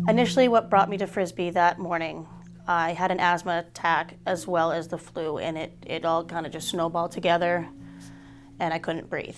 Initially, what brought me to Frisbie that morning, I had an asthma attack as well as the flu, and it all kind of just snowballed together, and I couldn't breathe.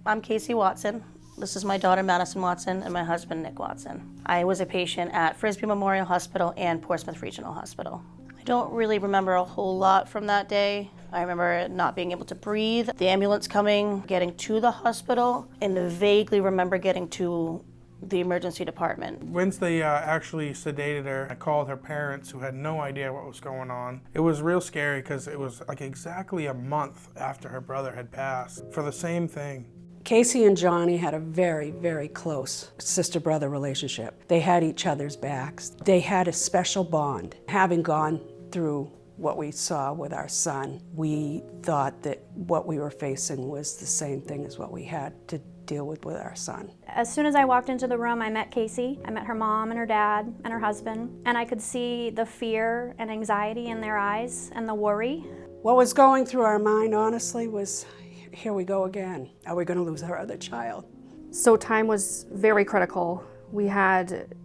I'm Kasey Watson. This is my daughter, Madison Watson, and my husband, Nick Watson. I was a patient at Frisbie Memorial Hospital and Portsmouth Regional Hospital. I don't really remember a whole lot from that day. I remember not being able to breathe, the ambulance coming, getting to the hospital, and vaguely remember getting to the emergency department. Once they actually sedated her, I called her parents who had no idea what was going on. It was real scary because it was like exactly a month after her brother had passed for the same thing. Kasey and Johnny had a very, very close sister-brother relationship. They had each other's backs. They had a special bond. Having gone through what we saw with our son, we thought that what we were facing was the same thing as what we had to deal with our son. As soon as I walked into the room, I met Kasey. I met her mom and her dad and her husband, and I could see the fear and anxiety in their eyes and the worry. What was going through our mind, honestly, was, here we go again. Are we going to lose our other child? So time was very critical. We had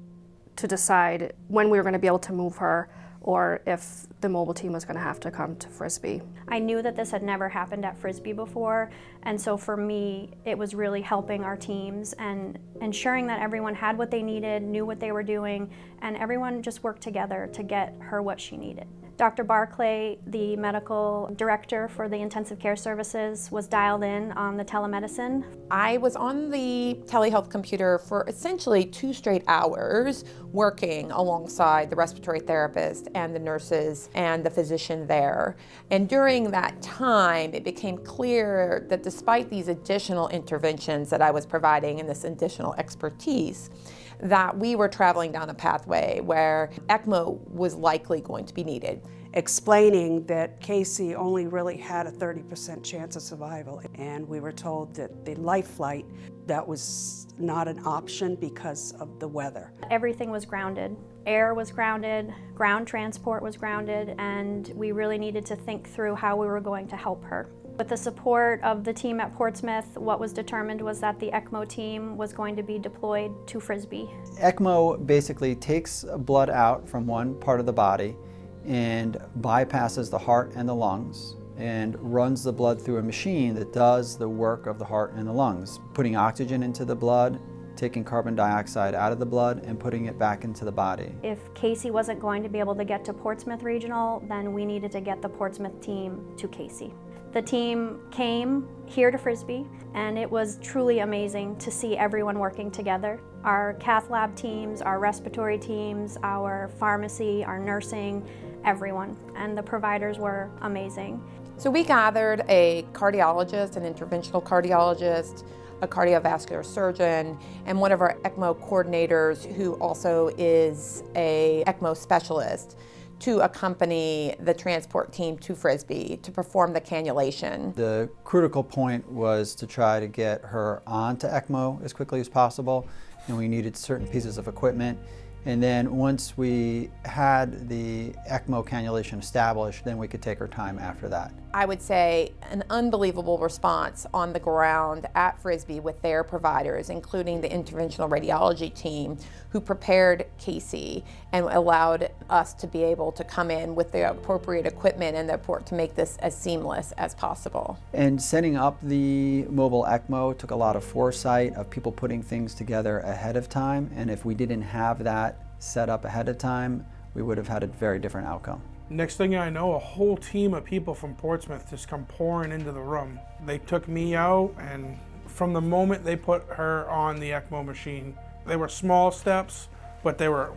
to decide when we were going to be able to move her, or if the mobile team was going to have to come to Frisbie. I knew that this had never happened at Frisbie before, and so for me, it was really helping our teams and ensuring that everyone had what they needed, knew what they were doing, and everyone just worked together to get her what she needed. Dr. Barclay, the medical director for the intensive care services, was dialed in on the telemedicine. I was on the telehealth computer for essentially 2 straight hours, working alongside the respiratory therapist and the nurses and the physician there. And during that time, it became clear that despite these additional interventions that I was providing and this additional expertise, that we were traveling down a pathway where ECMO was likely going to be needed. Explaining that Kasey only really had a 30% chance of survival, and we were told that the life flight, that was not an option because of the weather. Everything was grounded. Air was grounded, ground transport was grounded, and we really needed to think through how we were going to help her. With the support of the team at Portsmouth, what was determined was that the ECMO team was going to be deployed to Frisbie. ECMO basically takes blood out from one part of the body and bypasses the heart and the lungs and runs the blood through a machine that does the work of the heart and the lungs, putting oxygen into the blood, taking carbon dioxide out of the blood and putting it back into the body. If Kasey wasn't going to be able to get to Portsmouth Regional, then we needed to get the Portsmouth team to Kasey. The team came here to Frisbie, and it was truly amazing to see everyone working together. Our cath lab teams, our respiratory teams, our pharmacy, our nursing, everyone, and the providers were amazing. So we gathered a cardiologist, an interventional cardiologist, a cardiovascular surgeon, and one of our ECMO coordinators who also is a ECMO specialist to accompany the transport team to Frisbie to perform the cannulation. The critical point was to try to get her onto ECMO as quickly as possible, and we needed certain pieces of equipment. And then once we had the ECMO cannulation established, then we could take our time after that. I would say an unbelievable response on the ground at Frisbie with their providers, including the interventional radiology team who prepared Kasey and allowed us to be able to come in with the appropriate equipment and the port to make this as seamless as possible. And setting up the mobile ECMO took a lot of foresight of people putting things together ahead of time, and if we didn't have that set up ahead of time, we would have had a very different outcome. Next thing I know, a whole team of people from Portsmouth just come pouring into the room. They took me out, and from the moment they put her on the ECMO machine, they were small steps, but they were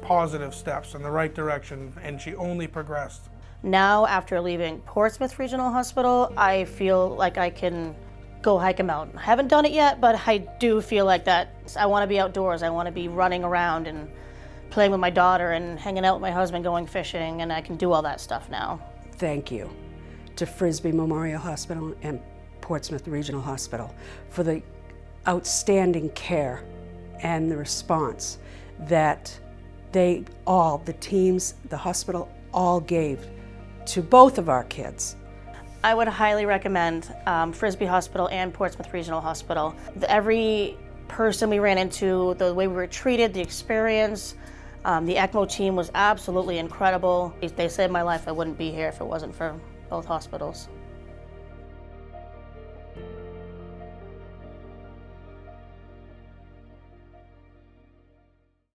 positive steps in the right direction, and she only progressed. Now, after leaving Portsmouth Regional Hospital, I feel like I can go hike a mountain. I haven't done it yet, but I do feel like that. I want to be outdoors. I want to be running around and playing with my daughter and hanging out with my husband, going fishing, and I can do all that stuff now. Thank you to Frisbie Memorial Hospital and Portsmouth Regional Hospital for the outstanding care and the response that they all, the teams, the hospital, all gave to both of our kids. I would highly recommend Frisbie Hospital and Portsmouth Regional Hospital. Every person we ran into, the way we were treated, the experience. The ECMO team was absolutely incredible. They saved my life. I wouldn't be here if it wasn't for both hospitals.